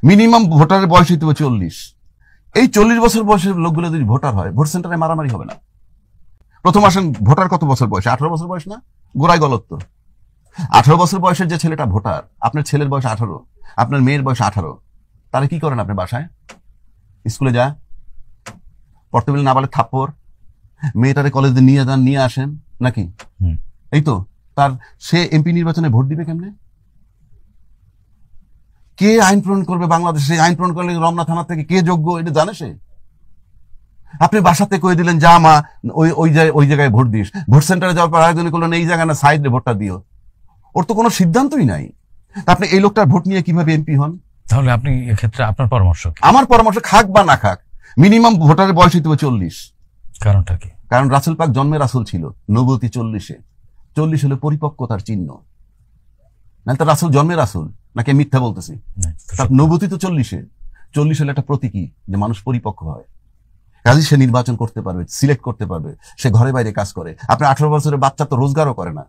Minimum ভোটারের বয়স হইতে হবে 40। এই 40 বছর বয়সের লোকগুলো যদি ভোটার হয়, ভোট সেন্টারে মারামারি হবে না। প্রথম আসেন, ভোটার কত বছর বয়স? 18 বছর বয়স না? গোড়ায় গলত্ব। 18 বছর বয়সের যে ছেলেটা ভোটার, আপনার ছেলের বয়স 18, আপনার মেয়ের বয়স 18, তাহলে কি করেন আপনি? বাসায় স্কুলে যা পড়তে বলে না বলে থাপ্পড়, মেয়েটারে কলেজে নিয়ে যান, নিয়ে আসেন নাকি? এই তো। তার সে এমপি নির্বাচনে ভোট দিবে কেমনে? কে আইন প্রণয়ন করবে বাংলাদেশে? আইন প্রণয়ন করলে রমনা থানা থেকে কে যোগ্য, এটা জানে সে? আপনি বাসাতে কয়ে দিলেন যা মা ওই জায়গায় ভোট দিস, ভোট সেন্টারে যাওয়ার পর আরেকজন করলেন এই জায়গায় না সাইডে ভোটটা দিও। ওর তো কোনো সিদ্ধান্তই নাই। আপনি এই লোকটার ভোট নিয়ে কিভাবে এমপি হন? তাহলে আপনি এক্ষেত্রে আপনার পরামর্শ? আমার পরামর্শ, খাক বা না খাক, মিনিমাম ভোটারের বয়স হইতে হবে 40। কারণটা কি? কারণ রাসূল পাক জন্মে রাসূল ছিল, নবুয়তি 40-এ। 40 হলো পরিপক্কতার চিহ্ন। নাহলে তো রাসূল জন্মে রাসূল নাকি মিথ্যা বলতেছি? তার নবুয়তি তো 40-এ। 40 হলো একটা প্রতীকী যে মানুষ পরিপক্ক হয়, কাজে সে নির্বাচন করতে পারবে, সিলেক্ট করতে পারবে, সে ঘরে বাইরে কাজ করে। আপনি 18 বছরের বাচ্চা তো রোজগারও করে না।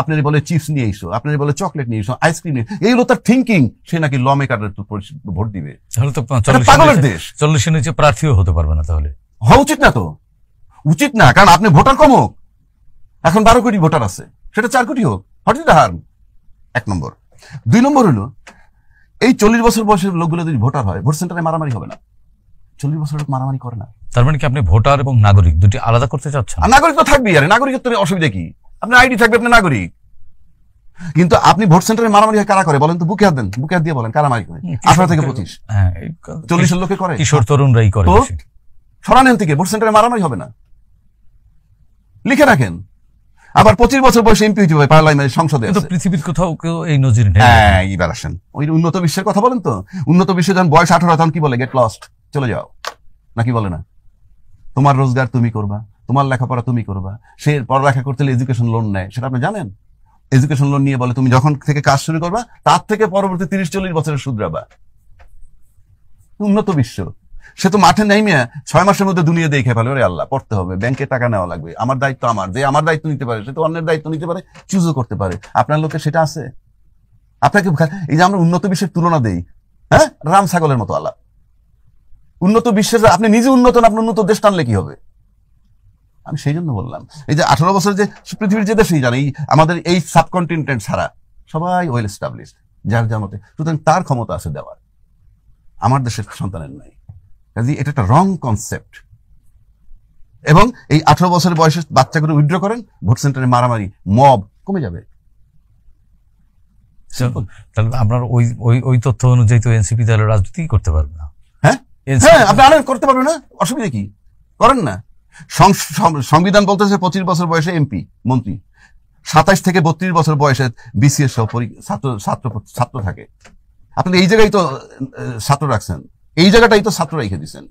আপনার বলে চিপস নিয়ে এসো, আপনার বলে চকলেট নিয়ে এসো, আইসক্রিম নিয়ে, এইগুলো তার থিঙ্কিং। সে নাকি ল মেকারের ভোট দিবে। তাহলে তো পাগলের দেশ। 40-এর নিচে প্রার্থীও হতে পারবে না। তাহলে হওয়া উচিত না তো, উচিত না। কারণ আপনি ভোটার কম হোক, এখন 12 কোটি ভোটার আছে, সেটা 4 কোটি হোক, হোয়াট ইজ দ্য হার্ম? 1 নম্বর। 2 নম্বর হলো, এই 40 বছর বয়সের লোকগুলো যদি ভোটার হয়, ভোট সেন্টারে মারামারি হবে না। 40 বছর লোক মারামারি করে না। তার মানে কি আপনি ভোটার এবং নাগরিক দুটি আলাদা করতে চাচ্ছেন? নাগরিক তো থাকবেই, আরে নাগরিকত্ব অসুবিধা কি? আপনার আইডি থাকবে, আপনি নাগরিক। কিন্তু আপনি ভোট সেন্টারে মারামারি কারা করে বলেন তো? বুকে হাত দেন, বুকে হাত দিয়ে বলেন কারা মারি করে? 18 থেকে 25। 40 লোকে করে, কিশোর তরুণরাই করে। তো সরানেন থেকে ভোট সেন্টারে মারামারি হবে না, লিখে রাখেন। আবার 25 বছর বয়সে এমপি হইতে হবে, পার্লামেন্টের সংসদে। পৃথিবীর কোথাও কেউ এই নজির নেই। হ্যাঁ, এইবার আসেন ওই উন্নত বিশ্বের কথা বলেন তো। উন্নত বিশ্বে যখন বয়স 18 তখন কি বলে? গেট লস্ট, চলে যাও, নাকি বলে না? তোমার রোজগার তুমি করবা, তোমার লেখাপড়া তুমি করবা। সে পড়ালেখা করতে হলে এডুকেশন লোন নেয়, সেটা আপনি জানেন? এডুকেশন লোন নিয়ে বলে তুমি যখন থেকে কাজ শুরু করবা তার থেকে পরবর্তী 30-40 বছরের শুধরাবা। উন্নত বিশ্ব। সে তো মাঠে নেমে 6 মাসের মধ্যে দুনিয়া দেখে ফেলে, ওরে আল্লাহ পড়তে হবে, ব্যাংকে টাকা নেওয়া লাগবে, আমার দায়িত্ব আমার, যে আমার দায়িত্ব নিতে পারে সে তো অন্যের দায়িত্ব নিতে পারে, চুজও করতে পারে। আপনার লোকে সেটা আছে? আপনাকে এই যে আমরা উন্নত বিশ্বের তুলনা দেই, হ্যাঁ, রাম ছাগলের মতো আল্লাহ। উন্নত বিশ্বের আপনি নিজে উন্নত না, আপনি উন্নত দেশ টানলে কি হবে? আমি সেই জন্য বললাম, এই যে 18 বছর যে পৃথিবীর যে দেশেই জানে, আমাদের এই সাবকন্টিনেন্ট ছাড়া সবাই ওয়েল এস্টাবলিশড, যার যার মতে, সুতরাং তার ক্ষমতা আছে দেওয়ার, আমার দেশের সন্তানের নাই। কাজে এটা একটা রং কনসেপ্ট। এবং এই 18 বছরের বয়সে বাচ্চাগুলো উইথড্র করেন, ভোট সেন্টারে মারামারি, মব কমে যাবে। তাহলে আপনার ওই তথ্য অনুযায়ী তো এনসিপি তাহলে রাজনীতি করতে পারবে না। হ্যাঁ, আপনি আনেন, করতে পারবেন না, অসুবিধা কি? করেন না। সংবিধান বলতেছে 25 বছর বয়সে এমপি মন্ত্রী, 27 থেকে 32 বছর বয়সে বিসিএস সহ ছাত্র থাকে। আপনি এই জায়গায় তো ছাত্র রাখছেন, এই জায়গাটাই তো ছাত্র রেখে দিচ্ছেন।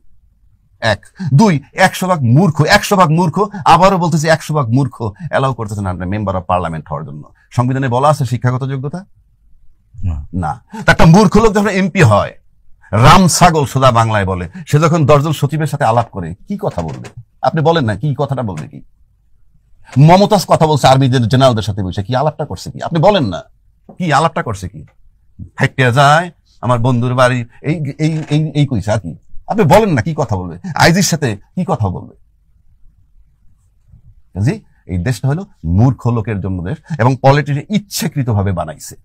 1, 2, 100 ভাগ মূর্খ, 100 ভাগ মূর্খ। আবারও বলতেছি 100 ভাগ মূর্খ এলাও করতেছেন আপনি মেম্বার অফ পার্লামেন্ট হওয়ার জন্য। সংবিধানে বলা আছে শিক্ষাগত যোগ্যতা না। একটা মূর্খ লোক যখন এমপি হয়, রাম ছাগল সোজা বাংলায় বলে, সে যখন 10 জন সচিবের সাথে আলাপ করে কি কথা বলবে? আপনি বলেন না, কি কথাটা বলবে? কি মমতাজ কথা বলছে আর্মি জেনারেলদের সাথে বসে, কি আলাপটা করছে? কি আপনি বলেন না, কি আলাপটা করছে? কি হাইটে যায় আমার বন্ধুর বাড়ি, এই কইছে আর কি? আপনি বলেন না, কি কথা বলবে? আইজির সাথে কি কথা বলবে? জি, এই দেশটা হলো মূর্খ লোকের জন্য দেশ, এবং পলিটিক্স ইচ্ছাকৃতভাবে বানাইছে,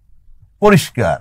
পরিষ্কার।